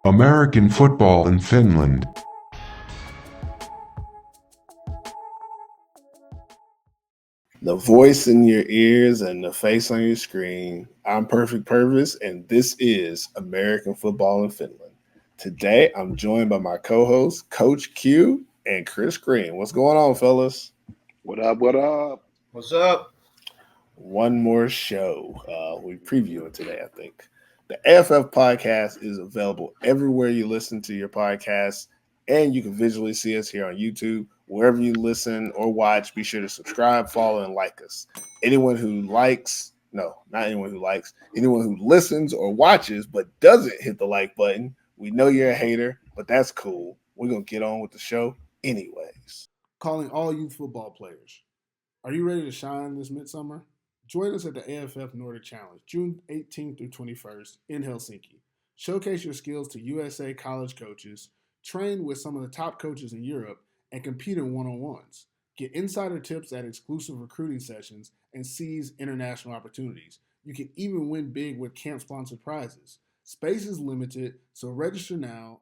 American football in Finland. The voice in your ears and the face on your screen. I'm Perfect Purvis, and this is American Football in Finland. Today, I'm joined by my co-hosts, Coach Q and Chris Green. What's going on, fellas? What up? What up? What's up? One more show. We're previewing today, I think. The AFF podcast is available everywhere you listen to your podcasts, and you can visually see us here on YouTube. Wherever you listen or watch, be sure to subscribe, follow, and like us. Anyone who listens or watches but doesn't hit the like button, we know you're a hater, but that's cool. We're going to get on with the show anyways. Calling all youth football players. Are you ready to shine this midsummer? Join us at the AFF Nordic Challenge, June 18th through 21st in Helsinki. Showcase your skills to USA college coaches, train with some of the top coaches in Europe, and compete in one-on-ones. Get insider tips at exclusive recruiting sessions and seize international opportunities. You can even win big with camp-sponsored prizes. Space is limited, so register now.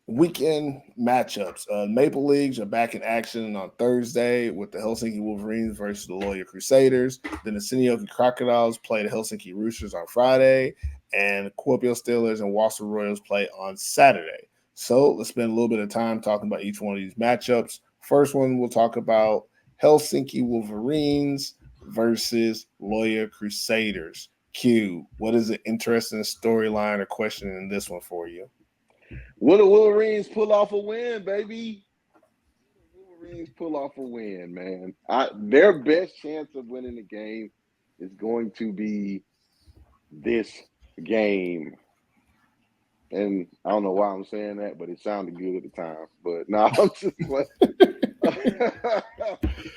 Weekend matchups. Maple Leagues are back in action on Thursday with the Helsinki Wolverines versus the Loyal Crusaders. Then the Seinäjoki Crocodiles play the Helsinki Roosters on Friday, and the Kuopio Steelers and Wausau Royals play on Saturday. So let's spend a little bit of time talking about each one of these matchups. First one, we'll talk about Helsinki Wolverines versus Loyal Crusaders. Q, what is the interesting storyline or question in this one for you? Will the Wolverines pull off a win, baby? Wolverines pull off a win, man. Their best chance of winning the game is going to be this game. And I don't know why I'm saying that, but it sounded good at the time. But no, I'm just like,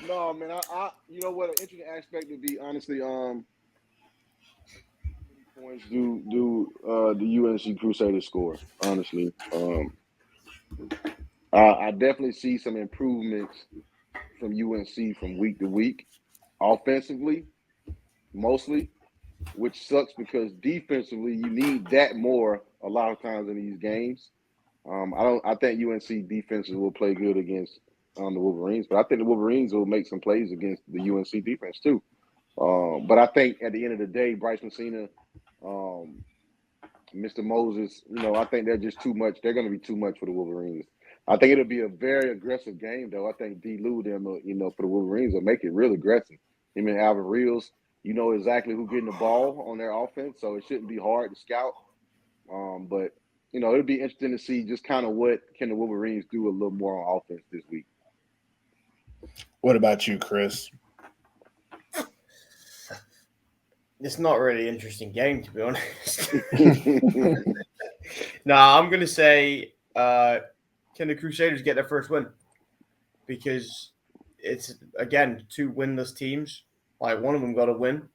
no, man. I you know what? An interesting aspect would be honestly, points do the UNC Crusaders score? Honestly, I definitely see some improvements from UNC from week to week, offensively, mostly, which sucks because defensively you need that more a lot of times in these games. I think UNC defenses will play good against the Wolverines, but I think the Wolverines will make some plays against the UNC defense too. But I think at the end of the day, Bryce Messina, Mr. Moses, I think they're just too much. They're going to be too much for the Wolverines. I think it'll be a very aggressive game, though. I think D. Lou, them, for the Wolverines, will make it real aggressive. Him and Alvin Reels, exactly who's getting the ball on their offense, so it shouldn't be hard to scout. But it'll be interesting to see just kind of what can the Wolverines do a little more on offense this week. What about you, Chris? It's not really an interesting game, to be honest. No, I'm going to say, can the Crusaders get their first win? Because it's, again, two winless teams. Like, one of them got to win.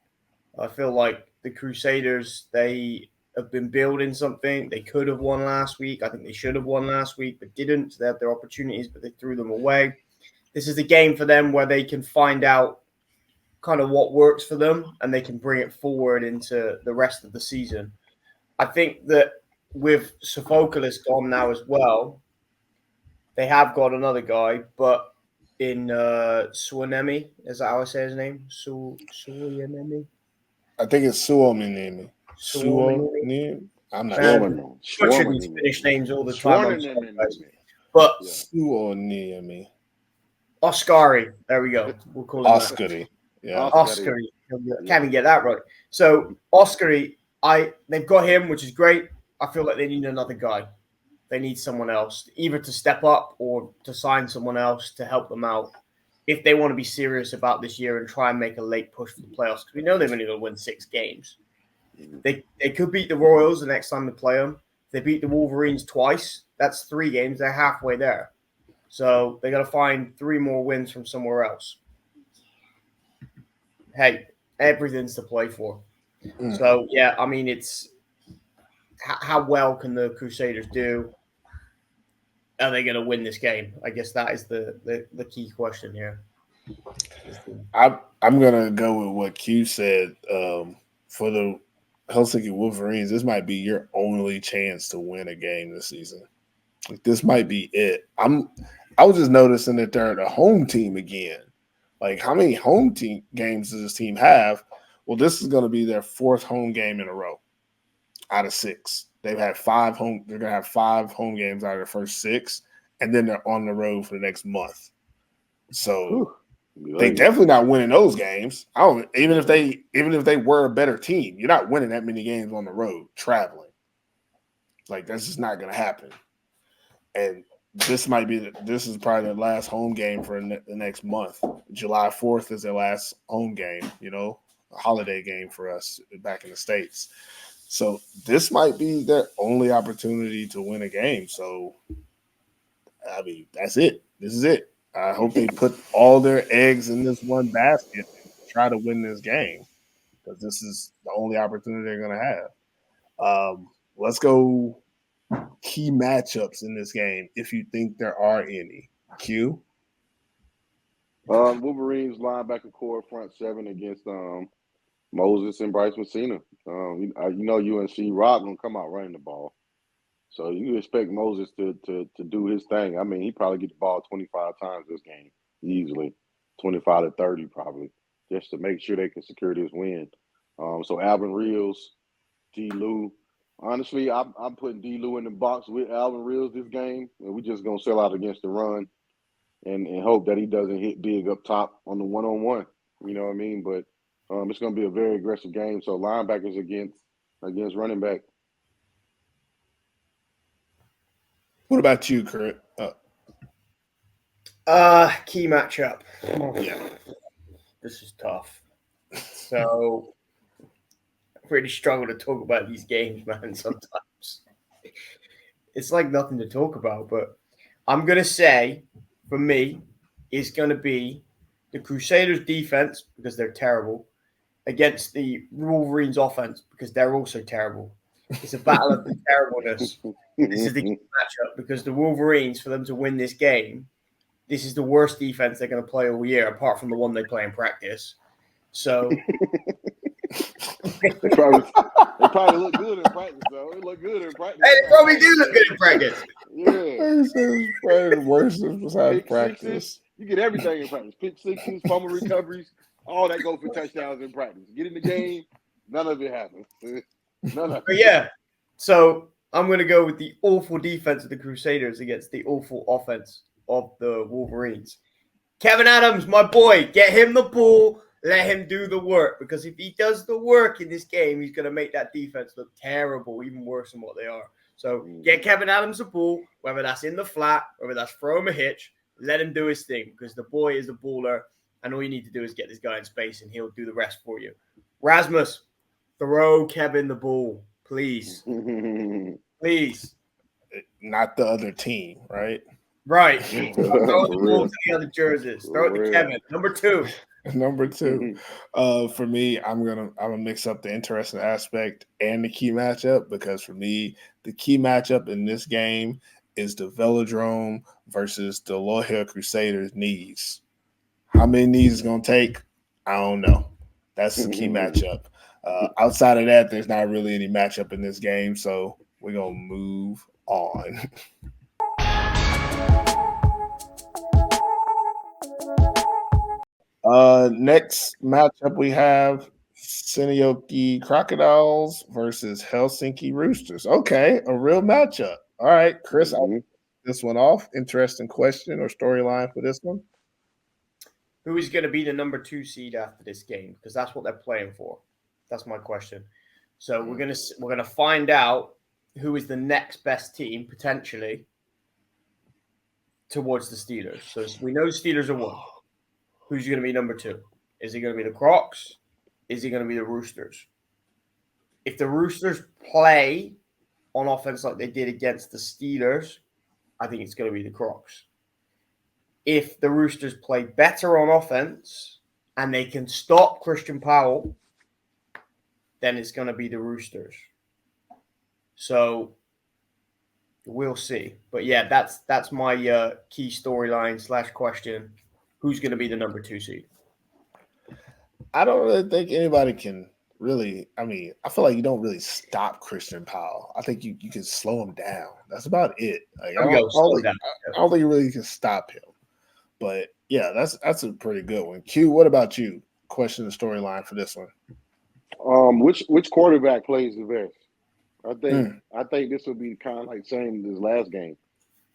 I feel like the Crusaders, they have been building something. They could have won last week. I think they should have won last week, but didn't. So they had their opportunities, but they threw them away. This is the game for them where they can find out kind of what works for them and they can bring it forward into the rest of the season. I think that with Sophocles gone now as well, they have got another guy, but in Suonemi, is that how I say his name? Suonemi? I think it's Suominimi. Suominimi? I'm not sure. Butchering these Finnish names all the time. But Suonimi. Oskari. There we go. We'll call him Oskari. Yeah. Oskari. Can't even get that right. So Oskari, they've got him, which is great. I feel like they need another guy. They need someone else, either to step up or to sign someone else to help them out if they want to be serious about this year and try and make a late push for the playoffs. Because we know they're only going to win 6 games. They could beat the Royals the next time they play them. They beat the Wolverines twice. That's 3 games. They're halfway there. So they got to find 3 more wins from somewhere else. Hey, everything's to play for. So, yeah, I mean, it's how well can the Crusaders do? Are they going to win this game? I guess that is the key question here. I'm going to go with what Q said. For the Helsinki Wolverines, this might be your only chance to win a game this season. Like, this might be it. I was just noticing that they're the home team again. Like, how many home team games does this team have? Well, this is going to be their fourth home game in a row out of 6. They've had 5 home. They're going to have 5 home games out of their first 6, and then they're on the road for the next month. So they definitely not winning those games. Even if they were a better team, you're not winning that many games on the road traveling. Like, that's just not going to happen. And this is probably their last home game for the next month. July 4th is their last home game, a holiday game for us back in the States. So this might be their only opportunity to win a game. So, I mean, that's it. This is it. I hope they put all their eggs in this one basket and try to win this game, because this is the only opportunity they're going to have. Let's go key matchups in this game, if you think there are any. Q? Wolverines linebacker core front 7 against Moses and Bryce Messina. UNC Rock gonna come out running the ball, so you expect Moses to do his thing. I mean, he probably get the ball 25 times this game, easily 25 to 30 probably, just to make sure they can secure this win. So Alvin Reels, D. Lou. Honestly, I'm putting D. Lou in the box with Alvin Reels this game, and we're just gonna sell out against the run and hope that he doesn't hit big up top on the one-on-one. You know what I mean? But it's going to be a very aggressive game. So linebackers against running back. What about you, Kurt? Key matchup. Yeah. This is tough. So I really struggle to talk about these games, man, sometimes. It's like nothing to talk about, but I'm going to say, for me, is going to be the Crusaders' defense, because they're terrible, against the Wolverines' offense, because they're also terrible. It's a battle of the terribleness. This is the key matchup, because the Wolverines, for them to win this game, this is the worst defense they're going to play all year, apart from the one they play in practice. So they probably look good in practice, though. They look good in practice. They probably do look good in practice. Yeah. It's probably the worst besides Pick practice. Sixes, you get everything in practice. Pick sixes, fumble recoveries, all that goes for touchdowns in practice. Get in the game, none of it happens. None of it. But yeah, so I'm going to go with the awful defense of the Crusaders against the awful offense of the Wolverines. Kevin Adams, my boy, get him the ball. Let him do the work, because if he does the work in this game, he's going to make that defense look terrible, even worse than what they are. So get Kevin Adams the ball, whether that's in the flat, whether that's throw him a hitch, let him do his thing, because the boy is a baller, and all you need to do is get this guy in space, and he'll do the rest for you. Rasmus, throw Kevin the ball, please. Please. Not the other team, right? Right. Throw the ball to the other jerseys. Throw it to Kevin. Number 2. Number 2, for me, I'm gonna mix up the interesting aspect and the key matchup, because for me, the key matchup in this game is the Velodrome versus the Loyal Crusaders knees. How many knees is gonna take? I don't know. That's the key matchup. Outside of that, there's not really any matchup in this game, so we're gonna move on. Next matchup we have Seinäjoki Crocodiles versus Helsinki Roosters. Okay, a real matchup. All right, Chris, I'll kick this one off. Interesting question or storyline for this one. Who is going to be the number 2 seed after this game? Because that's what they're playing for. That's my question. So we're gonna find out who is the next best team potentially towards the Steelers. So we know the Steelers are 1. Who's going to be number 2? Is it going to be the Crocs? Is it going to be the Roosters? If the Roosters play on offense like they did against the Steelers, I think it's going to be the Crocs. If the Roosters play better on offense and they can stop Christian Powell, then it's going to be the Roosters. So we'll see. But yeah, that's my key storyline / question. Who's going to be the number 2 seed? I don't really think anybody can really, I mean, I feel like you don't really stop Christian Powell. I think you can slow him down. That's about it. Like There we go. Slow down. I don't think you really can stop him. But yeah, that's a pretty good one. Q, what about you? Question the storyline for this one. Which quarterback plays the best? Hmm. I think this will be kind of like same as last game.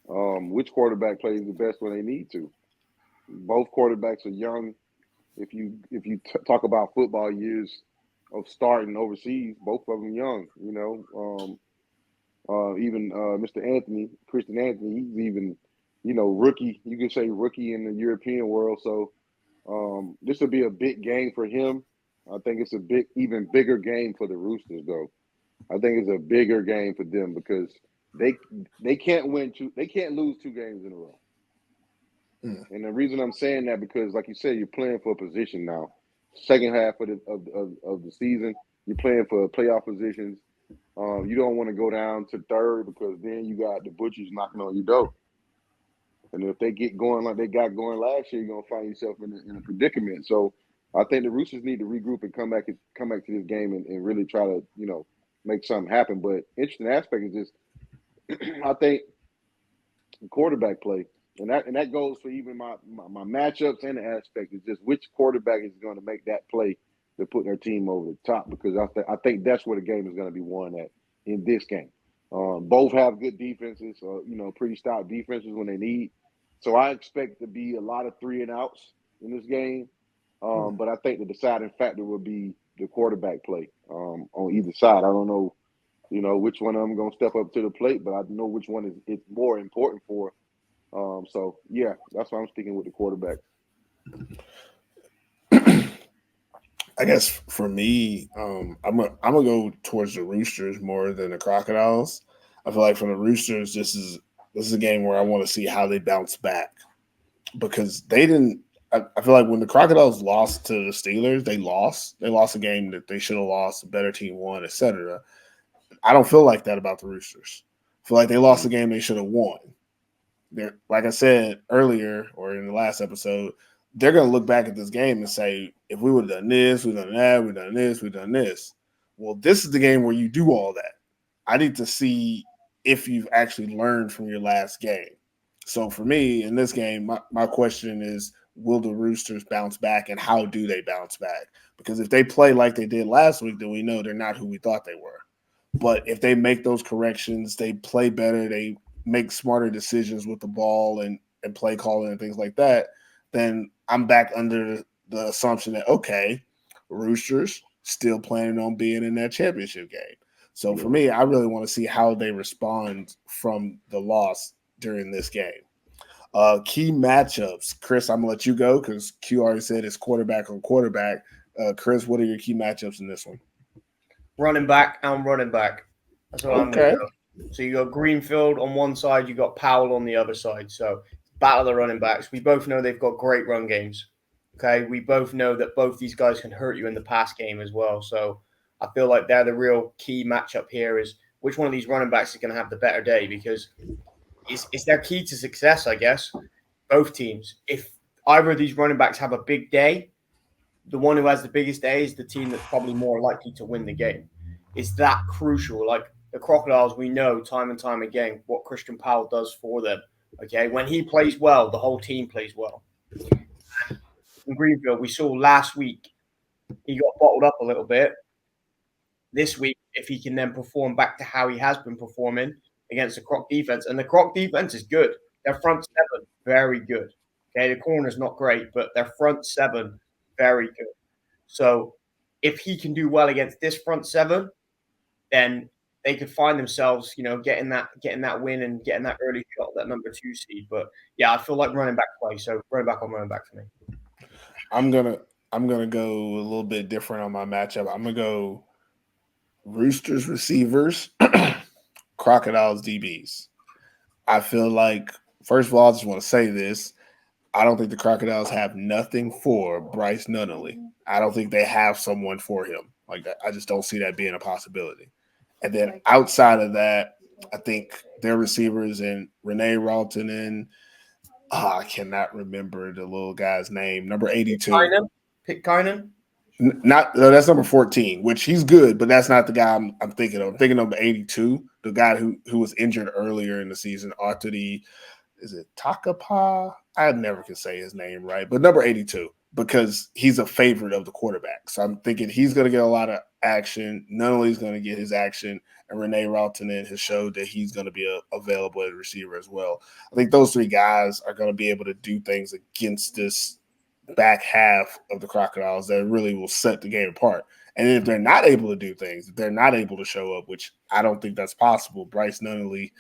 Which quarterback plays the best when they need to? Both quarterbacks are young. If you talk about football years of starting overseas, both of them young. Even Mr. Anthony, Christian Anthony, he's even rookie. You can say rookie in the European world. So this will be a big game for him. I think it's even bigger game for the Roosters, though. I think it's a bigger game for them because they can't lose 2 games in a row. And the reason I'm saying that because, like you said, you're playing for a position now. Second half of the season, you're playing for playoff positions. You don't want to go down to third because then you got the Butchers knocking on your door. And if they get going like they got going last year, you're gonna find yourself in a predicament. So I think the Roosters need to regroup and come back to this game and really try to make something happen. But interesting aspect is just I think the quarterback play. And that goes for even my matchups and the aspect is just which quarterback is going to make that play to put their team over the top because I think that's where the game is going to be won at in this game. Both have good defenses, pretty stout defenses when they need. So I expect to be a lot of 3-and-outs in this game. But I think the deciding factor will be the quarterback play on either side. I don't know, which one of them going to step up to the plate, but I know which one is more important for. So yeah, that's why I'm sticking with the quarterback. I guess for me, I'm gonna go towards the Roosters more than the Crocodiles. I feel like for the Roosters, this is a game where I want to see how they bounce back because they didn't. I feel like when the Crocodiles lost to the Steelers, they lost. They lost a game that they should have lost. A better team won, etc. I don't feel like that about the Roosters. I feel like they lost a game they should have won. They're, like I said earlier or in the last episode, they're going to look back at this game and say, if we would have done this, we've done that, we've done this, we've done this. Well, this is the game where you do all that. I need to see if you've actually learned from your last game. So for me, in this game, my question is, will the Roosters bounce back and how do they bounce back? Because if they play like they did last week, then we know they're not who we thought they were. But if they make those corrections, they play better, they make smarter decisions with the ball and play calling and things like that, then I'm back under the assumption that, okay, Roosters still planning on being in that championship game. So for me, I really want to see how they respond from the loss during this game. Key matchups. Chris, I'm going to let you go because Q already said it's quarterback on quarterback. Chris, what are your key matchups in this one? Running back and running back. That's what I'm going to go. So you got Greenfield on one side, you got Powell on the other side. So battle of the running backs. We both know they've got great run games. Okay, we both know that both these guys can hurt you in the pass game as well. So I feel like they're the real key matchup here is which one of these running backs is going to have the better day because it's their key to success, I guess. Both teams. If either of these running backs have a big day, the one who has the biggest day is the team that's probably more likely to win the game. It's that crucial. Like the Crocodiles, we know time and time again what Christian Powell does for them. Okay, when he plays well, the whole team plays well. In Greenfield, we saw last week he got bottled up a little bit. This week, if he can then perform back to how he has been performing against the Croc defense, and the Croc defense is good. Their front seven, very good. Okay, the corner's not great, but their front seven, very good. So if he can do well against this front seven, then they could find themselves, getting that win and getting that early shot, that number 2 seed. But yeah, I feel like running back play. So running back on running back for me. I'm gonna go a little bit different on my matchup. I'm gonna go Roosters receivers, Crocodiles DBs. I feel like, first of all, I just want to say this. I don't think the Crocodiles have nothing for Bryce Nunnally. I don't think they have someone for him like that. I just don't see that being a possibility. And then outside of that, I think their receivers and Renee Ralton and I cannot remember the little guy's name, number 82. Pitcairn? That's number 14, which he's good, but that's not the guy I'm thinking of. I'm thinking of 82, the guy who was injured earlier in the season. Is it Takapa? I never can say his name right, but number 82, because he's a favorite of the quarterback. So I'm thinking he's going to get a lot of action. Nunnally's going to get his action, and Renee Rautanen has showed that he's going to be available as a receiver as well. I think those three guys are going to be able to do things against this back half of the Crocodiles that really will set the game apart. And if they're not able to do things, if they're not able to show up, which I don't think that's possible, Bryce Nunnally,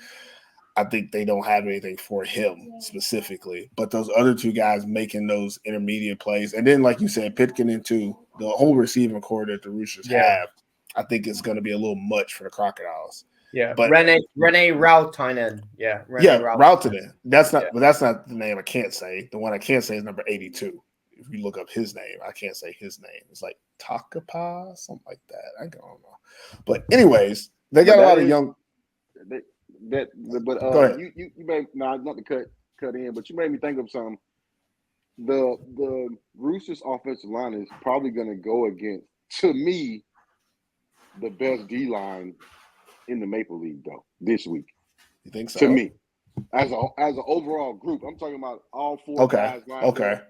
I think they don't have anything for him specifically. But those other two guys making those intermediate plays, and then, like you said, Pitkin into the whole receiving core that the Roosters have, I think it's going to be a little much for the Crocodiles. Yeah, but Renee Rautanen. Yeah, Rautanen. That's not, but that's not the name I can't say. The one I can't say is number 82. If you look up his name, I can't say his name. It's like Takapa, something like that. I don't know. But anyways, they got a lot of young. Go ahead. You made not to cut in, but you made me think of something. The Roosters offensive line is probably going to go against, to me, the best D line in the Maple League though this week. You think so? To me, as an overall group, I'm talking about all four guys. Okay.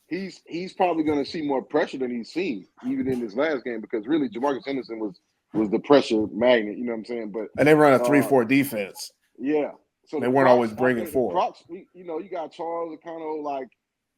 He's probably going to see more pressure than he's seen even in this last game, because really Jamarcus Henderson was the pressure magnet. You know what I'm saying? And they run a 3-4 defense. Yeah. So they weren't always bringing forward. Crocs, you got Charles kind of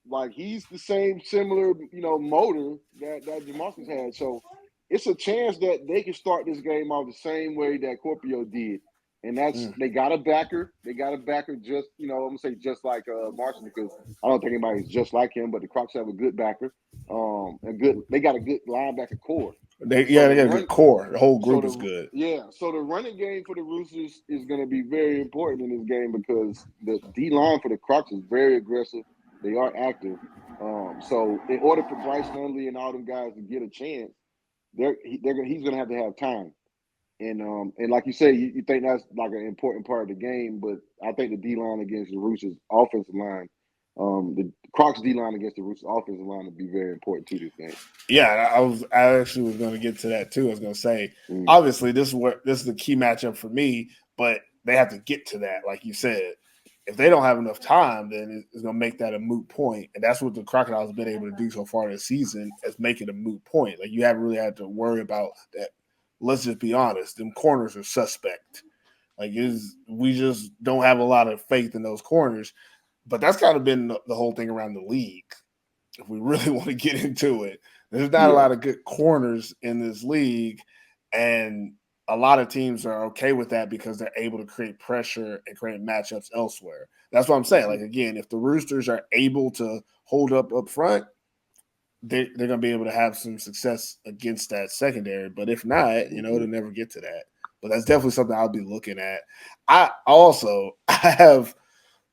like he's the same similar motor that Jamarcus had. So it's a chance that they can start this game off the same way that Corpio did. And that's they got a backer. They got a backer just, I'm going to say just like Marshall, because I don't think anybody's just like him, but the Crocs have a good backer. They got a good linebacker core. They got a good core. The whole group is good. Yeah. So the running game for the Roosters is going to be very important in this game, because the D line for the Crocs is very aggressive. They are active. So in order for Bryce Hundley and all them guys to get a chance, he's going to have time. And like you say, you think that's like an important part of the game, but I think the D line against the Roosters offensive line, the Crocs D line against the Roosters offensive line would be very important to this game. Yeah, I actually was going to get to that too. I was going to say, obviously this is the key matchup for me, but they have to get to that, like you said. If they don't have enough time, then it's going to make that a moot point, and that's what the Crocodiles have been able to do so far this season, is make it a moot point. Like, you haven't really had to worry about that. Let's just be honest, them corners are suspect. We just don't have a lot of faith in those corners. But that's kind of been the whole thing around the league. If we really want to get into it, there's not a lot of good corners in this league, and a lot of teams are okay with that because they're able to create pressure and create matchups elsewhere. That's what I'm saying. Like, again, if the Roosters are able to hold up front, they're going to be able to have some success against that secondary. But if not, it'll never get to that. But that's definitely something I'll be looking at. I have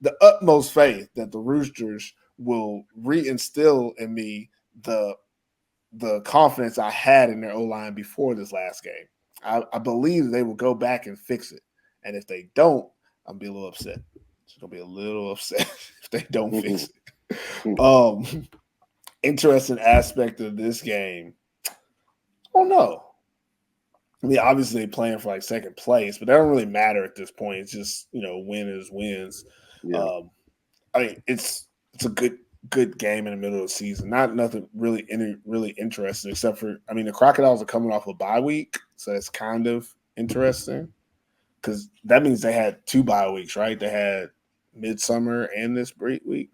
the utmost faith that the Roosters will reinstill in me the confidence I had in their O-line before this last game. I believe they will go back and fix it. And if they don't, I'll be a little upset. It's going to be a little upset if they don't fix it. Interesting aspect of this game. Oh no. I mean, obviously they're playing for second place, but that don't really matter at this point. It's just, win is wins. Yeah. I mean, it's a good game in the middle of the season. Nothing really interesting, except for, the Crocodiles are coming off a bye week, so it's kind of interesting because that means they had 2 bye weeks, right? They had Midsummer and this break week.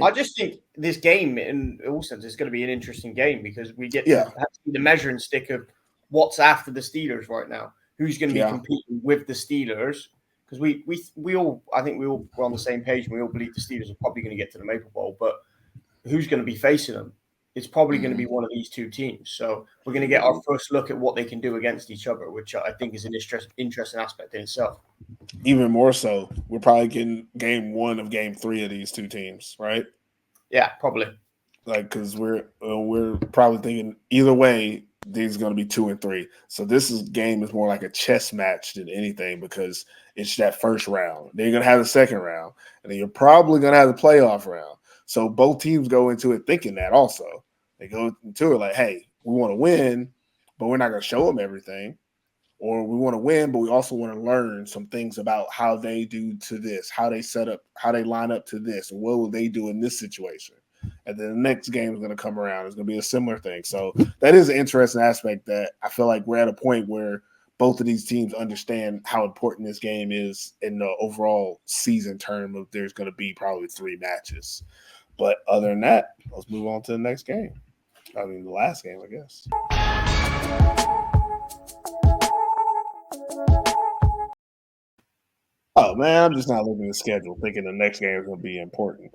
I just think this game, in all sense, is going to be an interesting game because we get to have the measuring stick of what's after the Steelers right now. Who's going to be competing with the Steelers? Because we all, I think we all were on the same page, and we all believe the Steelers are probably going to get to the Maple Bowl. But who's going to be facing them? It's probably going to be one of these two teams. So we're going to get our first look at what they can do against each other, which I think is an interesting aspect in itself. Even more so, we're probably getting game 1 of game 3 of these two teams, right? Yeah, probably. Because we're probably thinking either way, these are going to be 2 and 3. So this game is more like a chess match than anything because it's that first round. Then you're going to have the second round, and then you're probably going to have the playoff round. So both teams go into it thinking that also. They go into it like, hey, we want to win, but we're not going to show them everything. Or we want to win, but we also want to learn some things about how they do to this, how they set up, how they line up to this, and what will they do in this situation. And then the next game is going to come around. It's going to be a similar thing. So that is an interesting aspect that I feel like we're at a point where both of these teams understand how important this game is in the overall season term of there's going to be probably 3 matches. But other than that, let's move on to the next game. I mean, the last game, I guess. Oh man, I'm just not looking at the schedule, thinking the next game is going to be important.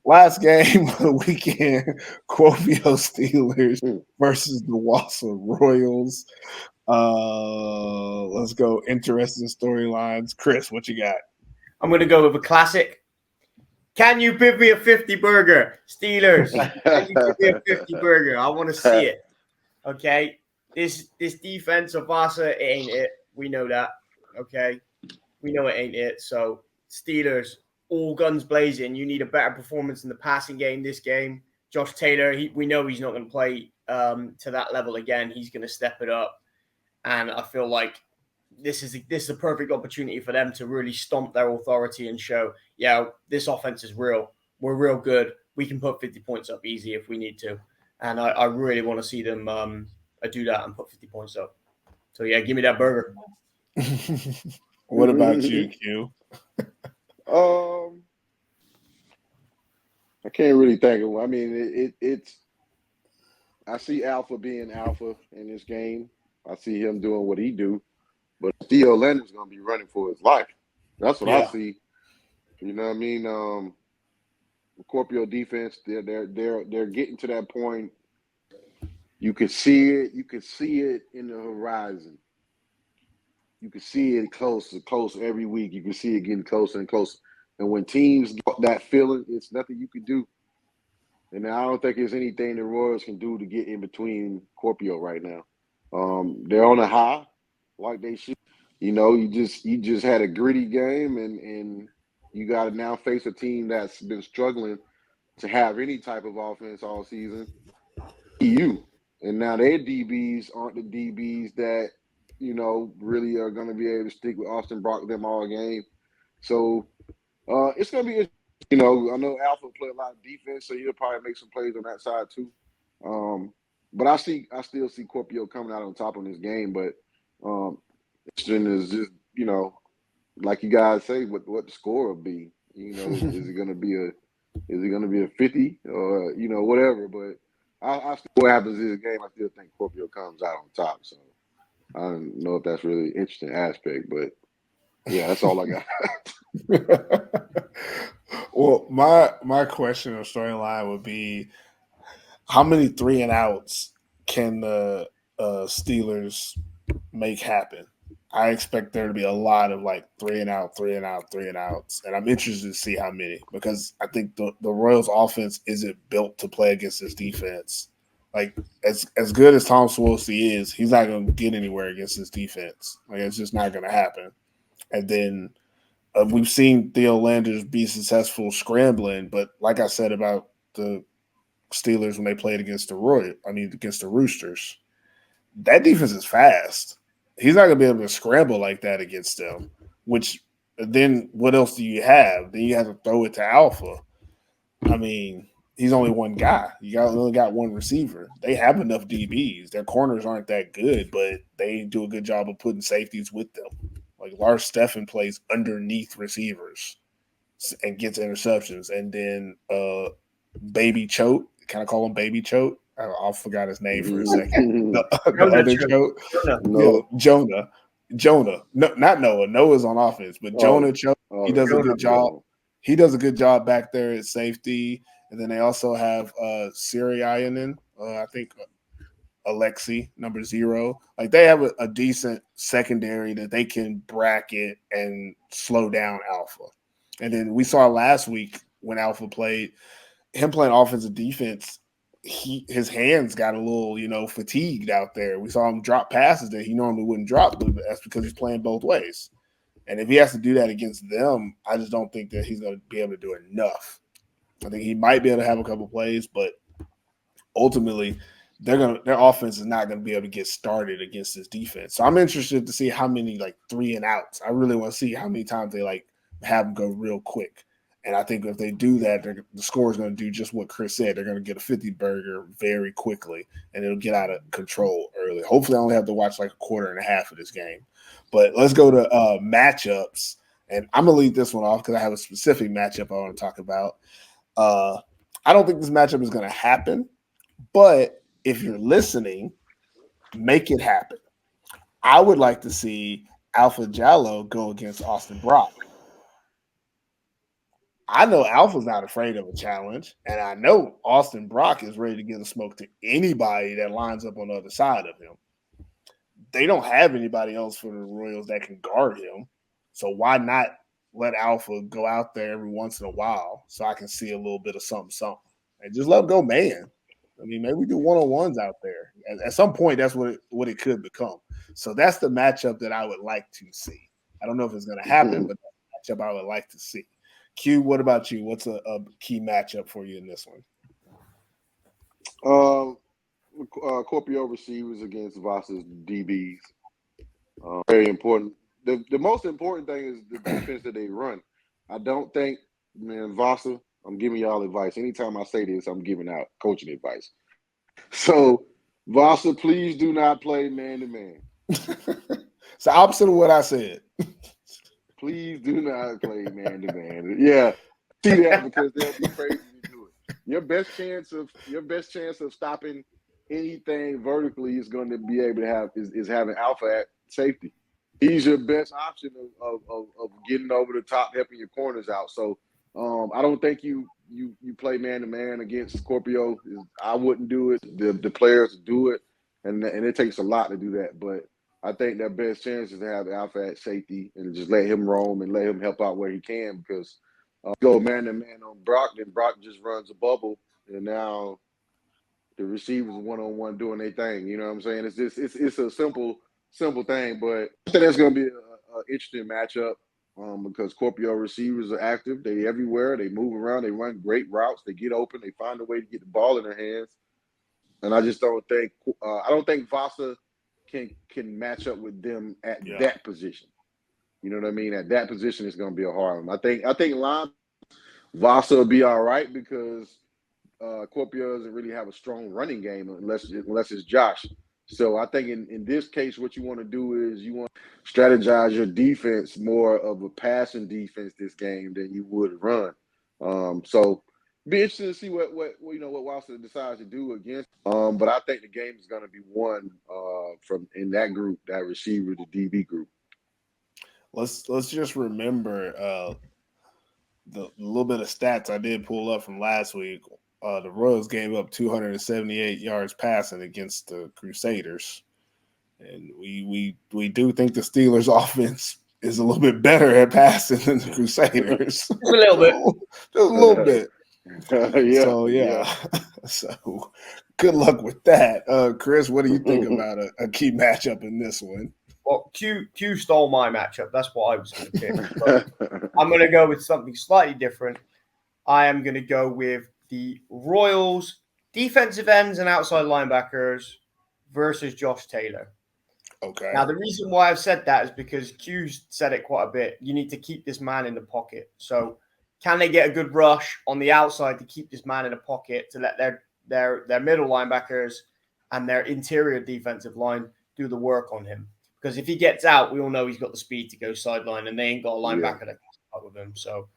Last game of the weekend: Kuopio Steelers versus the Wausau Royals. Let's go. Interesting storylines. Chris, what you got? I'm going to go with a classic. Can you give me a 50 burger, Steelers? Can you give me a 50 burger? I want to see it. Okay, this defense of Wausau, it ain't it. We know that. Okay. We know it ain't it. So, Steelers, all guns blazing. You need a better performance in the passing game this game. Josh Taylor, we know he's not going to play to that level again. He's going to step it up. And I feel like this is a perfect opportunity for them to really stomp their authority and show, yeah, this offense is real. We're real good. We can put 50 points up easy if we need to. And I really want to see them do that and put 50 points up. So, yeah, give me that burger. What about you, Q? I can't really think of one. I mean, it's. I see Alpha being Alpha in this game. I see him doing what he do, but Theo Leonard's gonna be running for his life. That's what I see. You know what I mean? The Scorpio defense, they're getting to that point. You could see it. You could see it in the horizon. You can see it close every week. You can see it getting closer and closer. And when teams get that feeling, it's nothing you can do. And I don't think there's anything the Royals can do to get in between Scorpio right now. They're on a high, like they should. You know, you just had a gritty game, and you got to now face a team that's been struggling to have any type of offense all season. And now their DBs aren't the DBs that, you know, really are going to be able to stick with Austin Brock them all game. So it's going to be, you know, I know Alpha play a lot of defense, so he'll probably make some plays on that side too. But I still see Scorpio coming out on top in this game. But interesting is just, you know, like you guys say, what the score will be. You know, is it going to be a 50 or, you know, whatever. But I still, what happens in this game, I still think Scorpio comes out on top. So I don't know if that's really an interesting aspect, but yeah, that's all I got. Well, my question or storyline would be, how many 3 and outs can the Steelers make happen? I expect there to be a lot of like 3 and out, 3 and out, 3 and outs, and I'm interested to see how many, because I think the Royals' offense isn't built to play against this defense. Like as good as Tom Swansea is, he's not going to get anywhere against this defense. Like, it's just not going to happen. And then we've seen Theo Landers be successful scrambling, but like I said about the Steelers when they played against against the Roosters, that defense is fast. He's not going to be able to scramble like that against them, which then what else do you have? Then you have to throw it to Alpha. I mean, he's only one guy. You only got one receiver. They have enough DBs. Their corners aren't that good, but they do a good job of putting safeties with them. Like Lars Steffen plays underneath receivers and gets interceptions. And then Baby Choate, kind of call him Baby Choate. I forgot his name for a second. The other Choate. No. Jonah. No, not Noah. Noah's on offense, but Jonah Choate, he does a good job. He does a good job back there at safety. And then they also have Siriainen, I think Alexi, number 0. Like, they have a decent secondary that they can bracket and slow down Alpha. And then we saw last week when Alpha played, him playing offensive defense, his hands got a little, fatigued out there. We saw him drop passes that he normally wouldn't drop, but that's because he's playing both ways. And if he has to do that against them, I just don't think that he's going to be able to do enough. I think he might be able to have a couple plays, but ultimately their offense is not gonna be able to get started against this defense. So I'm interested to see how many like 3 and outs. I really want to see how many times they like have them go real quick. And I think if they do that, the score is going to do just what Chris said. They're going to get a 50 burger very quickly, and it'll get out of control early. Hopefully, I only have to watch like a quarter and a half of this game. But let's go to matchups. And I'm going to lead this one off because I have a specific matchup I want to talk about. I don't think this matchup is going to happen, but if you're listening, make it happen. I would like to see Alpha Jallo go against Austin Brock. I know Alpha's not afraid of a challenge, and I know Austin Brock is ready to give the smoke to anybody that lines up on the other side of him. They don't have anybody else for the Royals that can guard him, so why not let Alpha go out there every once in a while so I can see a little bit of something, and just let him go, man. I mean, maybe we do one-on-ones out there. At some point, that's what it could become. So that's the matchup that I would like to see. I don't know if it's going to happen, but that's the matchup I would like to see. Q, what about you? What's a key matchup for you in this one? Corpio receivers against Vasa's DBs. Very important. The most important thing is the defense that they run. I don't think, man, Vasa, I'm giving y'all advice. Anytime I say this, I'm giving out coaching advice. So, Vasa, please do not play man-to-man. It's the opposite of what I said. Please do not play man-to-man. Yeah, see that because they'll be crazy to do it. Your best chance of stopping anything vertically is going to be able to have is having Alpha at safety. He's your best option of getting over the top, helping your corners out. So I don't think you play man-to-man against Scorpio. I wouldn't do it. The players do it, and it takes a lot to do that. But I think their best chance is to have Alpha at safety and just let him roam and let him help out where he can because go man-to-man on Brock, then Brock just runs a bubble, and now the receivers one-on-one doing their thing. You know what I'm saying? It's a simple thing, but I think that's going to be an interesting matchup because Scorpio receivers are active. They everywhere. They move around. They run great routes. They get open. They find a way to get the ball in their hands. And I just don't think I don't think Vasa can match up with them at that position. You know what I mean? At that position, it's going to be a hard one. I think line Vasa will be all right because Scorpio doesn't really have a strong running game unless it's Josh. So I think in this case, what you want to do is you want to strategize your defense more of a passing defense this game than you would run. So be interested to see what Watson decides to do against. But I think the game is going to be won from in that group, that receiver, the DB group. Let's just remember the little bit of stats I did pull up from last week. The Royals gave up 278 yards passing against the Crusaders, and we do think the Steelers' offense is a little bit better at passing than the Crusaders. Just a little bit. Just a little bit. Yeah. So good luck with that. Chris, what do you think about a key matchup in this one? Well, Q stole my matchup. That's what I was going to pick. But I'm going to go with something slightly different. I am going to go with the Royals defensive ends and outside linebackers versus Josh Taylor. Okay. Now, the reason why I've said that is because Q said it quite a bit. You need to keep this man in the pocket. So can they get a good rush on the outside to keep this man in the pocket to let their middle linebackers and their interior defensive line do the work on him? Because if he gets out, we all know he's got the speed to go sideline, and they ain't got a linebacker that can start with him. So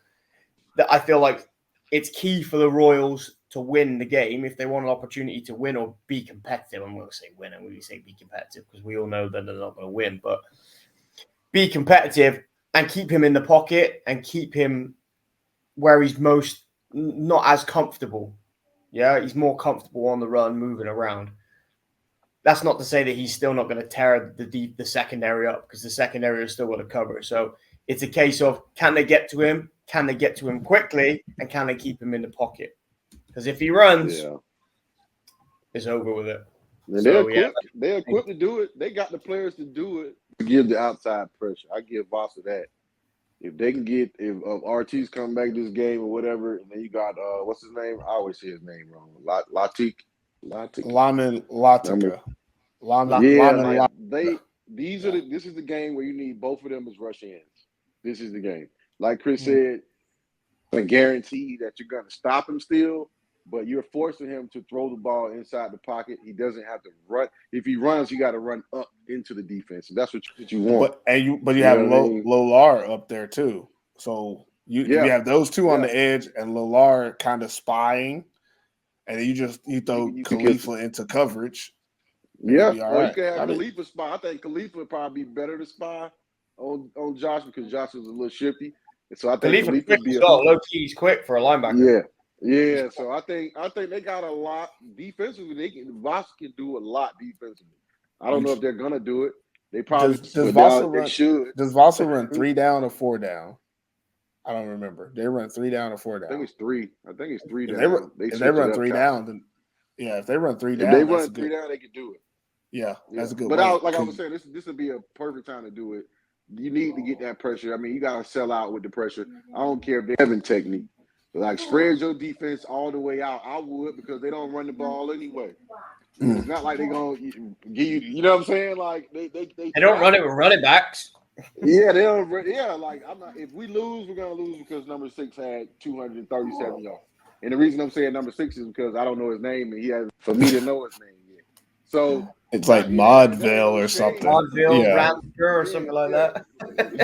I feel like it's key for the Royals to win the game if they want an opportunity to win or be competitive. I'm going to say win, and we say be competitive because we all know that they're not going to win. But be competitive and keep him in the pocket and keep him where he's most not as comfortable. Yeah, he's more comfortable on the run, moving around. That's not to say that he's still not going to tear the secondary up because the secondary is still going to cover. So it's a case of can they get to him? Can they get to him quickly? And can they keep him in the pocket? Because if he runs, it's over with it. And they're equipped to do it. They got the players to do it. To give the outside pressure. I give Vasa that. If they can get if RT's coming back this game or whatever, and then you got what's his name? I always say his name wrong. Latik. Lamin Latica. Yeah, Lamin like Latica. this is the game where you need both of them as rush ends. This is the game. Like Chris Mm. said, I guarantee that you're going to stop him still, but you're forcing him to throw the ball inside the pocket. He doesn't have to run. If he runs, you got to run up into the defense. And that's what you want. But you You have know what I mean? Lolar up there too. So you Yeah. have those two on Yeah. the edge and Lolar kind of spying, and then you throw You Khalifa into coverage. Yeah, Be all or you right. can have Khalifa spy. I think Khalifa would probably be better to spy on Josh because Josh is a little shifty. And so I think Khalifa Khalifa would be low key. He's quick for a linebacker. Yeah. So I think they got a lot defensively. Voss can do a lot defensively. I don't know if they're gonna do it. They probably does Voss run 3 down or 4 down? I don't remember. They run 3 down or 4 down. I think it's 3. I think it's 3 if down. If they run 3 down, then if they run 3 down, if they run 3 down, they could do it. Yeah, that's a good But way. I was saying, this would be a perfect time to do it. You need to get that pressure. I mean, you got to sell out with the pressure. I don't care if they have a technique. Like, spread your defense all the way out. I would, because they don't run the ball anyway. It's not like they're going to give you, you know what I'm saying? Like, they don't run it with running backs. Yeah, they don't. Yeah, like, I'm not. If we lose, we're going to lose because number 6 had 237 yards. And the reason I'm saying number 6 is because I don't know his name, and he has, for me to know his name yet. So it's like Maudville or something. Maudville, Ramsker or something like that.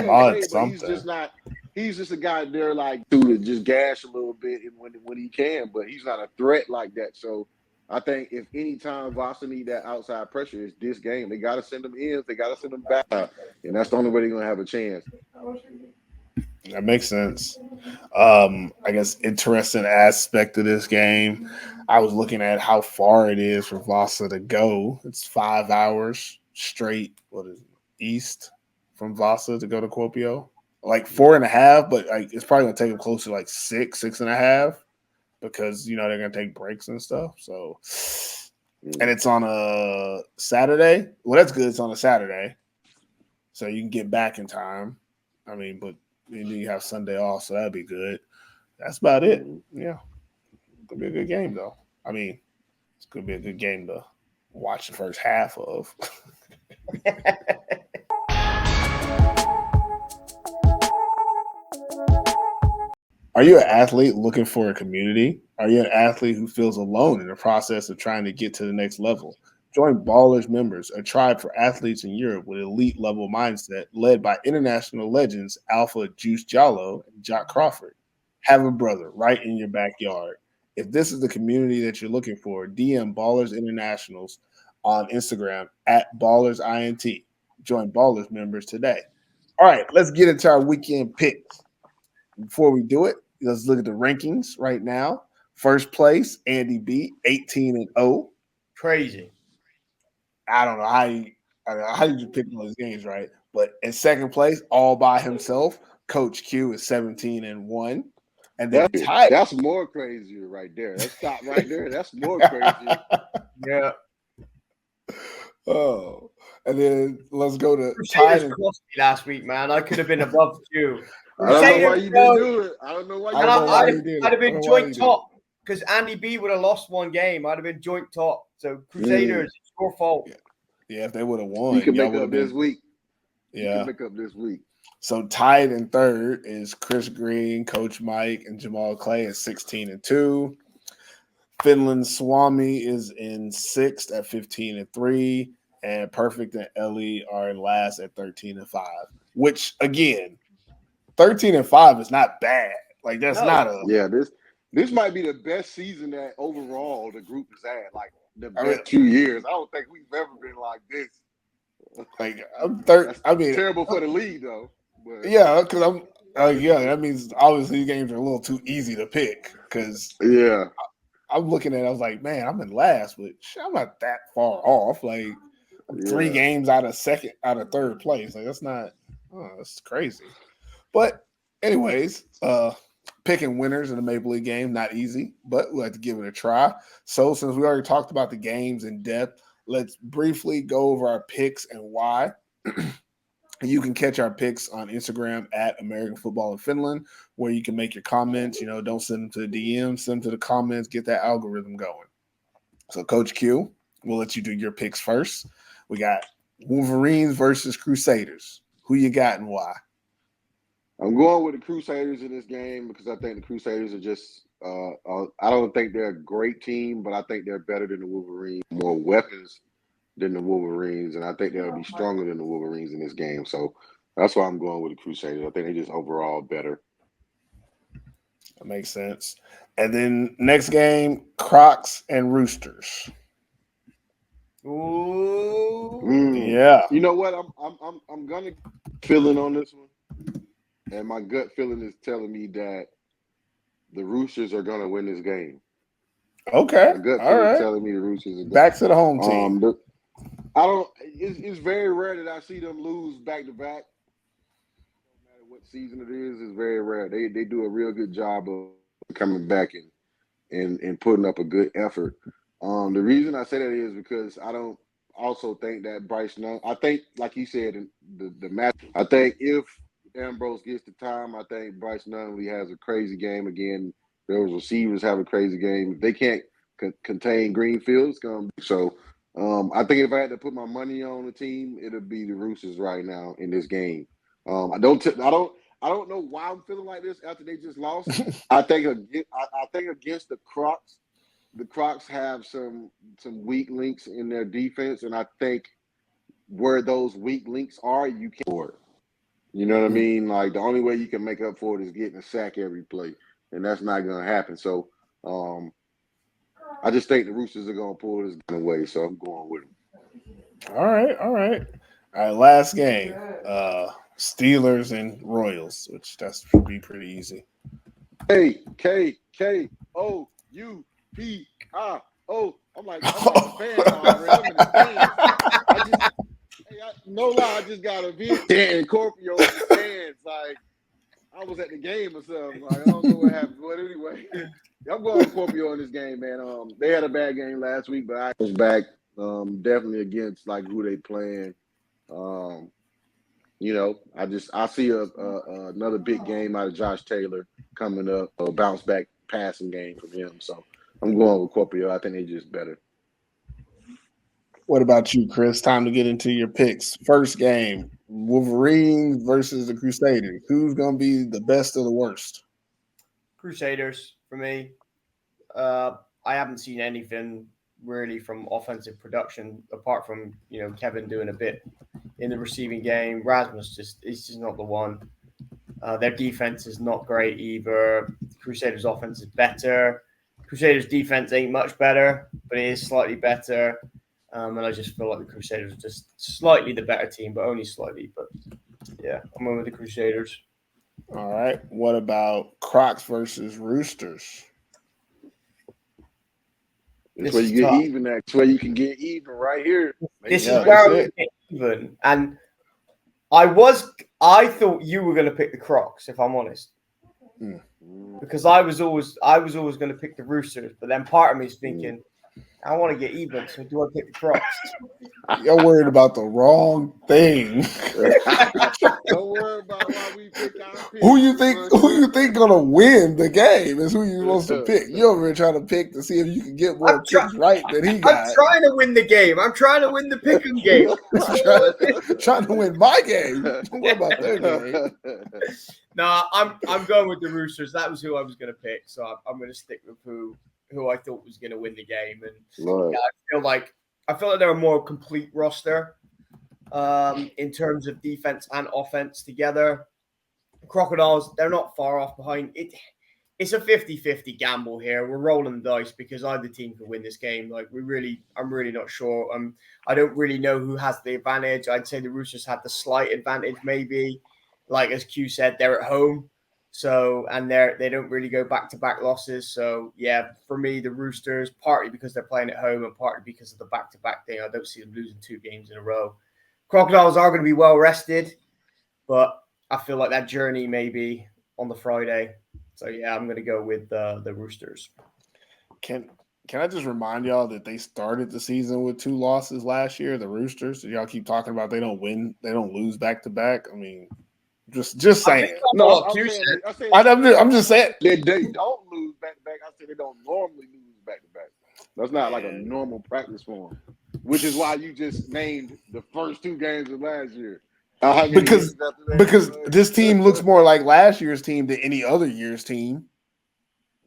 Maud something. He's just not. He's just a guy there like to just gash a little bit when he can, but he's not a threat like that. So I think if any time Voss need that outside pressure, it's this game. They got to send them in. They got to send them back, and that's the only way they're gonna have a chance. That makes sense. I guess interesting aspect of this game. I was looking at how far it is for Vasa to go. It's 5 hours straight. What is it, east from Vasa to go to Kuopio? Like 4.5, but like it's probably gonna take them close to like 6.5, because they're gonna take breaks and stuff. So, and it's on a Saturday. Well, that's good. It's on a Saturday, so you can get back in time. I mean, but then you have Sunday off, so that'd be good. That's about it. Yeah. It's going to be a good game, though. I mean, it's going to be a good game to watch the first half of. Are you an athlete looking for a community? Are you an athlete who feels alone in the process of trying to get to the next level? Join Ballers Members, a tribe for athletes in Europe with elite level mindset led by international legends Alpha Juice Jallo and Jock Crawford. Have a brother right in your backyard. If this is the community that you're looking for, DM Ballers Internationals on Instagram at BallersINT. Join Ballers Members today. All right, let's get into our weekend picks. Before we do it, let's look at the rankings right now. First place, Andy B, 18-0. Crazy. I don't know how did you pick all those games, right? But in second place, all by himself, Coach Q is 17-1. And then that's more crazier right there. Let's stop right there. That's more crazier. Yeah. Oh. And then let's go to Crusaders cost me last week, man. I could have been above Q. I don't know why you didn't do it. I don't know why you didn't. I'd have been joint top because Andy B would have lost one game. I'd have been joint top. So Crusaders, it's your fault. Yeah, if they would have won, you can make up this week. Yeah, you can make up this week. So tied in third is Chris Green, Coach Mike, and Jamal Clay at 16-2. Finland Swami is in sixth at 15-3, and Perfect and Ellie are in last at 13-5. Which again, 13-5 is not bad. Like that's not a This might be the best season that overall the group has had. Like the best 2 years. I don't think we've ever been like this. Like I'm third. I mean, terrible for the league though. But. Yeah, because I'm. That means obviously these games are a little too easy to pick. Because I'm looking at it, I was like, man, I'm in last, but I'm not that far off. Like 3 games out of third place. Like that's not. Oh, that's crazy. But anyways, picking winners in the Maple League game not easy, but we'll have to give it a try. So since we already talked about the games in depth, let's briefly go over our picks and why. You can catch our picks on Instagram at American Football in Finland, where you can make your comments. Don't send them to the DMs, send them to the comments, get that algorithm going. So, Coach Q, we'll let you do your picks first. We got Wolverines versus Crusaders. Who you got and why? I'm going with the Crusaders in this game because I think the Crusaders are just I don't think they're a great team, but I think they're better than the Wolverines, more weapons than the Wolverines, and I think they'll be stronger than the Wolverines in this game. So that's why I'm going with the Crusaders. I think they're just overall better. That makes sense. And then next game, Crocs and Roosters. Ooh. Yeah. You know what? I'm gonna feeling on this one, and my gut feeling is telling me that the Roosters are gonna win this game. Okay. My gut All feeling right. telling me the Roosters are Back to the home team. I don't. It's very rare that I see them lose back to back. No matter what season it is, it's very rare. They do a real good job of coming back and putting up a good effort. The reason I say that is because I don't also think that Bryce Nunn. I think, like you said, in the match. I think if Ambrose gets the time, I think Bryce Nunley has a crazy game again. Those receivers have a crazy game. If they can't contain Greenfield, it's gonna be so. I think if I had to put my money on the team, it'll be the Roosters right now in this game. I don't know why I'm feeling like this after they just lost. I think against the Crocs have some weak links in their defense, and I think where those weak links are, you can't for it. You know what I mean? Like the only way you can make up for it is getting a sack every play, and that's not going to happen. So I just think the Roosters are going to pull this away. So I'm going with them. All right. All right. Last game. Steelers and Royals, which that should be pretty easy. KKKOUPIO. I'm like a fan already. I'm in the stands. No lie, I just got a visit and Scorpio in the stands. Like I was at the game or something. Like I don't know what happened, but anyway, I'm going with Scorpio in this game, man. They had a bad game last week, but I was back. Definitely against like who they playing. I see another big game out of Josh Taylor coming up, a bounce back passing game from him. So I'm going with Scorpio. I think they're just better. What about you, Chris? Time to get into your picks. First game, Wolverines versus the Crusaders. Who's going to be the best or the worst? Crusaders for me. I haven't seen anything really from offensive production apart from Kevin doing a bit in the receiving game. Rasmus is just not the one. Their defense is not great either. Crusaders' offense is better. Crusaders' defense ain't much better, but it is slightly better. And I just feel like the Crusaders are just slightly the better team, but only slightly. But yeah, I'm going with the Crusaders. All right. What about Crocs versus Roosters? That's where you get even. That's where you can get even right here. This is where I would get even. And I thought you were going to pick the Crocs, if I'm honest. Because I was always going to pick the Roosters, but then part of me is thinking, I want to get even, so do I pick the Crocs? You're worried about the wrong thing. Don't worry about why we pick our pick. Who you think gonna win the game is who you're supposed to pick. You're over here trying to pick to see if you can get more picks right than he got. I'm trying to win the game. I'm trying to win the pick'em game. trying to win my game. Don't worry about their game. No, I'm going with the Roosters. That was who I was going to pick, so I'm going to stick with who I thought was going to win the game. And I feel like they're a more complete roster in terms of defense and offense together. Crocodiles, they're not far off behind. It's a 50-50 gamble here. We're rolling the dice because either team can win this game. Like I'm really not sure. I don't really know who has the advantage. I'd say the Roosters have the slight advantage, maybe. Like as Q said, they're at home. So, and they don't really go back-to-back losses. So, yeah, for me, the Roosters, partly because they're playing at home and partly because of the back-to-back thing, I don't see them losing 2 games in a row. Crocodiles are going to be well-rested, but I feel like that journey may be on the Friday. So, yeah, I'm going to go with the Roosters. Can I just remind y'all that they started the season with 2 losses last year, the Roosters? So y'all keep talking about they don't win, they don't lose back-to-back. I mean, just saying. No, I'm just saying. They don't lose back to back. I said they don't normally lose back to back. That's not like a normal practice for him, which is why you just named the first 2 games of last year. Because this team looks more like last year's team than any other year's team.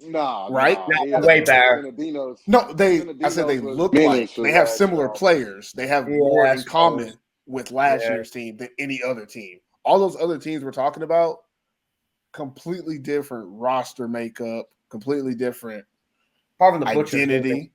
Right? Way better. No, I said they look like they have similar players. They have more in common with last year's team than any other team. All those other teams we're talking about, completely different roster makeup, completely different identity.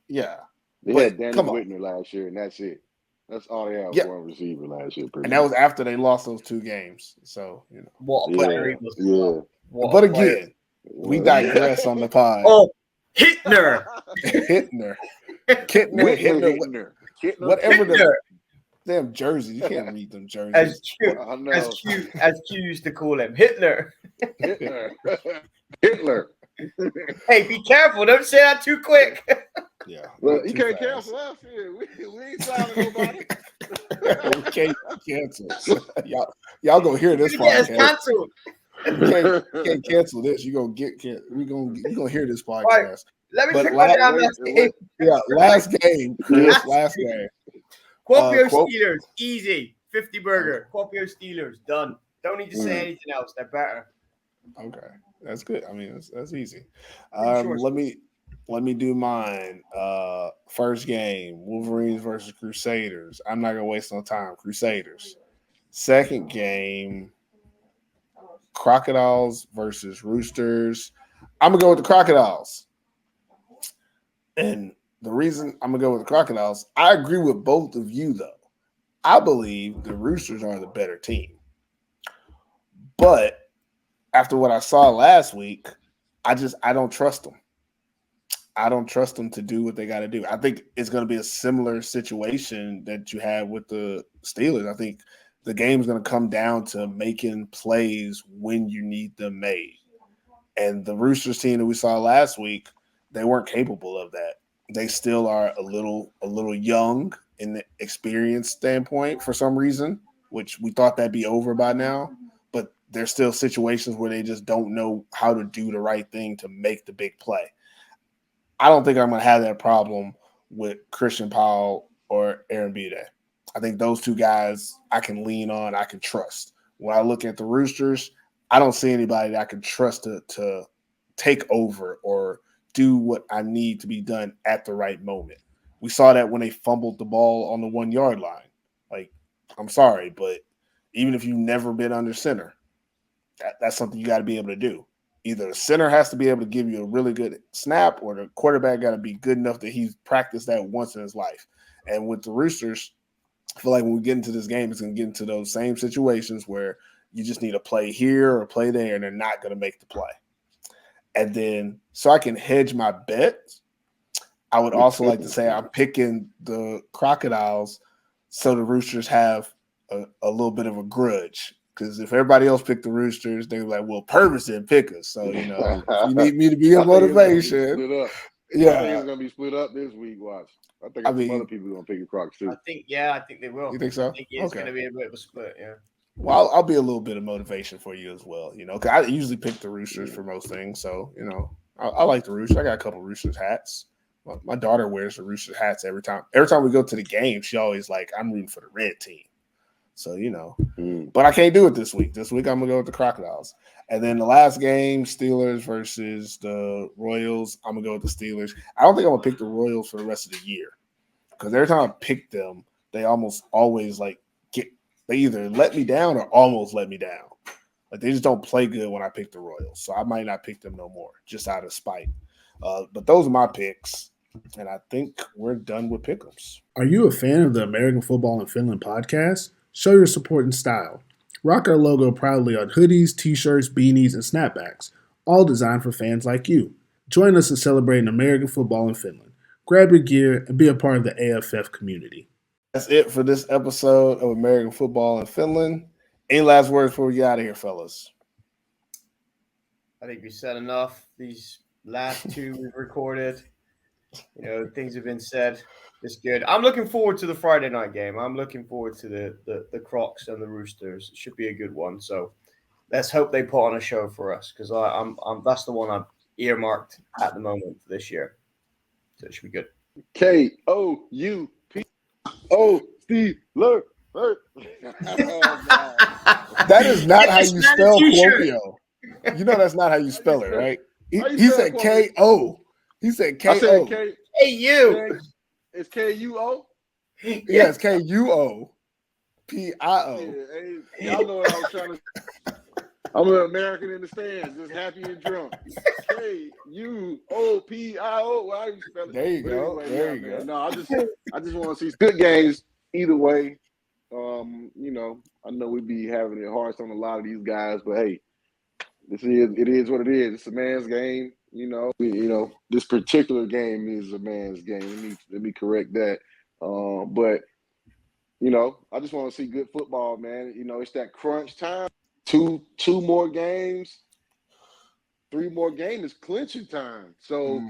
Yeah. They had Danny Whitner last year, and that's it. That's all they had for a receiver last year. And that was after they lost those 2 games. So, What a player he was. But again, we digress on the pod. Oh, Hitler. Hitler. Whatever the damn jerseys. You can't read them jerseys. As Q used to call him, Hitler. Hitler. Hey, be careful. Don't say that too quick. Yeah. Well, you can't cancel us here. We ain't signing nobody. We can't cancel. Y'all gonna hear this podcast. You can't cancel this. You're gonna hear this podcast. Right. Let me check down last game. Yeah, last game, Chris. Last game. Kuopio Steelers, easy. 50 burger. Kuopio Steelers, done. Don't need to say anything else. They're better. Okay. That's good. I mean, that's easy. Let me do mine. First game, Wolverines versus Crusaders. I'm not gonna waste no time. Crusaders. Second game, Crocodiles versus Roosters. I'm gonna go with the Crocodiles. And the reason I'm gonna go with the Crocodiles, I agree with both of you though. I believe the Roosters are the better team. But after what I saw last week, I don't trust them. I don't trust them to do what they got to do. I think it's going to be a similar situation that you had with the Steelers. I think the game's going to come down to making plays when you need them made. And the Roosters team that we saw last week, they weren't capable of that. They still are a little young in the experience standpoint for some reason, which we thought that'd be over by now. But there's still situations where they just don't know how to do the right thing to make the big play. I don't think I'm going to have that problem with Christian Powell or Aaron Bide. I think those 2 guys I can lean on, I can trust. When I look at the Roosters, I don't see anybody that I can trust to take over or do what I need to be done at the right moment. We saw that when they fumbled the ball on the 1-yard line. Like, I'm sorry, but even if you've never been under center, that's something you got to be able to do. Either the center has to be able to give you a really good snap or the quarterback got to be good enough that he's practiced that once in his life. And with the Roosters, I feel like when we get into this game, it's going to get into those same situations where you just need a play here or play there, and they're not going to make the play. And then so I can hedge my bets, I would also like to say I'm picking the Crocodiles so the Roosters have a little bit of a grudge. Because if everybody else picked the Roosters, they were like, well, Purvis didn't pick us. So, if you need me to be a motivation. I think it's going to be split up this week, watch. I think some other people are going to pick the Crocs, too. I think they will. You think so? I think it's going to be a bit of a split, yeah. Well, I'll be a little bit of motivation for you as well, because I usually pick the Roosters for most things. So, I like the Roosters. I got a couple of Roosters hats. My daughter wears the Roosters hats every time. Every time we go to the game, she always like, I'm rooting for the red team. So, but I can't do it this week. This week, I'm going to go with the Crocodiles. And then the last game, Steelers versus the Royals, I'm going to go with the Steelers. I don't think I'm going to pick the Royals for the rest of the year because every time I pick them, they almost always they either let me down or almost let me down. Like they just don't play good when I pick the Royals. So I might not pick them no more just out of spite. But those are my picks. And I think we're done with pick'ems. Are you a fan of the American Football in Finland podcast? Show your support in style. Rock our logo proudly on hoodies, t-shirts, beanies, and snapbacks, all designed for fans like you. Join us in celebrating American football in Finland. Grab your gear and be a part of the AFF community. That's it for this episode of American Football in Finland. Any last words before we get out of here, fellas? I think we said enough. These last 2 we've recorded. Things have been said. It's good. I'm looking forward to the Friday night game. I'm looking forward to the Crocs and the Roosters. It should be a good one. So let's hope they put on a show for us because I'm that's the one I've earmarked at the moment for this year So it should be good. KOUPO Steeler. That is not how Yes, you man, spell a t-shirt. colloquial. You know that's not how you spell it, right? How you He spell said colloquial? K-O. He said I said K-O. Hey, you. It's KUO. Yeah, it's K-U-O-P-I-O. Yeah, hey, y'all know what I was trying to. I'm an American in the stands, just happy and drunk. KUOPIO. Well, how you spell it? There you But go. anyway, There yeah, you man. go. No, I just want to see good games either way. You know, I know we be having it hard on a lot of these guys, but hey, it is what it is. It's a man's game. You know, this particular game is a man's game. Let me correct that. But you know, I just want to see good football, man. You know, it's that crunch time. Two more games, 3 more games is clinching time. So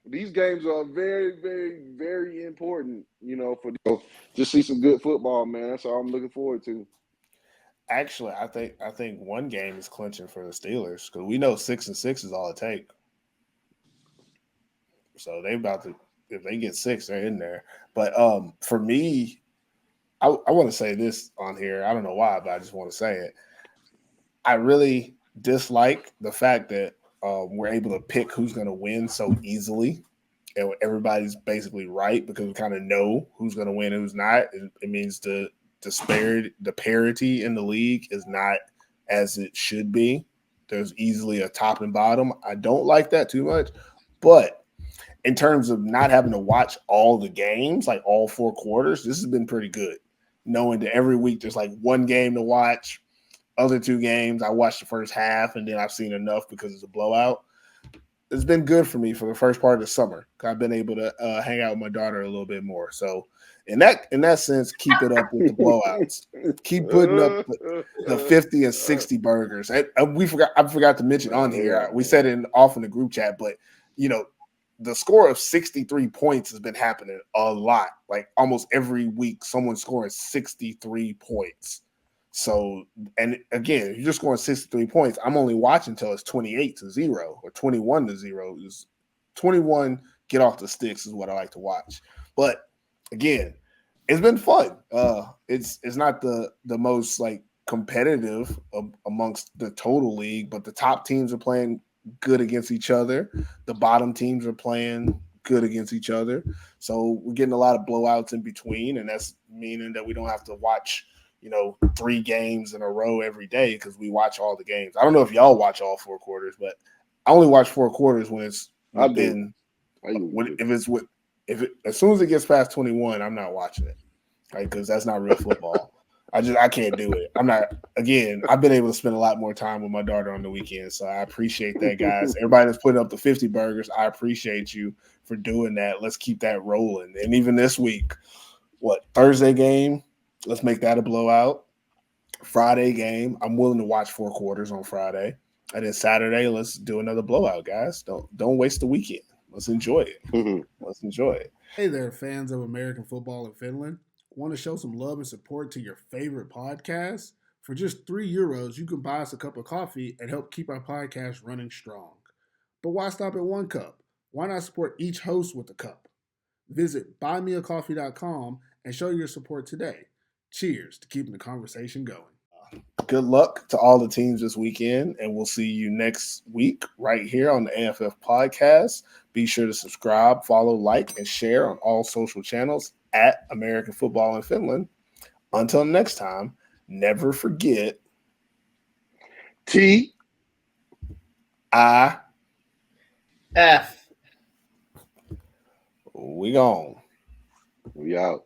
these games are very, very, very important. You know, for just see some good football, man. That's all I'm looking forward to. Actually, I think one game is clinching for the Steelers because we know 6-6 is all it takes. So they about to, if they get 6, they're in there. But for me, I want to say this on here. I don't know why, but I just want to say it. I really dislike the fact that we're able to pick who's going to win so easily, and everybody's basically right because we kind of know who's going to win and who's not. It means the parity in the league is not as it should be. There's easily a top and bottom. I don't like that too much, but in terms of not having to watch all the games, like all 4 quarters, this has been pretty good. Knowing that every week there's like one game to watch. Other 2 games, I watched the first half, and then I've seen enough because it's a blowout. It's been good for me for the first part of the summer. I've been able to hang out with my daughter a little bit more. So in that sense, keep it up with the blowouts. Keep putting up the 50 and 60 burgers. I forgot to mention on here. We said it off in the group chat, but you know, the score of 63 points has been happening a lot. Like almost every week, someone's scoring 63 points. So, and again, if you're just scoring 63 points, I'm only watching until it's 28-0 or 21-0. Is 21 get off the sticks is what I like to watch. But again, it's been fun. It's not the most like competitive amongst the total league, but the top teams are playing good against each other. The bottom teams are playing good against each other. So we're getting a lot of blowouts in between, and that's meaning that we don't have to watch 3 games in a row every day because we watch all the games. I don't know if y'all watch all 4 quarters, but I only watch 4 quarters when it's within. As soon as it gets past 21, I'm not watching it, right? Because that's not real football. I can't do it. I'm not. Again, I've been able to spend a lot more time with my daughter on the weekend, so I appreciate that, guys. Everybody that's putting up the 50 burgers, I appreciate you for doing that. Let's keep that rolling. And even this week, Thursday game? Let's make that a blowout. Friday game, I'm willing to watch 4 quarters on Friday. And then Saturday, let's do another blowout, guys. Don't waste the weekend. Let's enjoy it. Let's enjoy it. Hey there, fans of American football in Finland. Want to show some love and support to your favorite podcast? For just €3, you can buy us a cup of coffee and help keep our podcast running strong. But why stop at 1 cup? Why not support each host with a cup? Visit buymeacoffee.com and show your support today. Cheers to keeping the conversation going. Good luck to all the teams this weekend, and we'll see you next week right here on the AFF podcast. Be sure to subscribe, follow, like, and share on all social channels at American Football in Finland. Until next time, never forget TIFF. We gone. We out.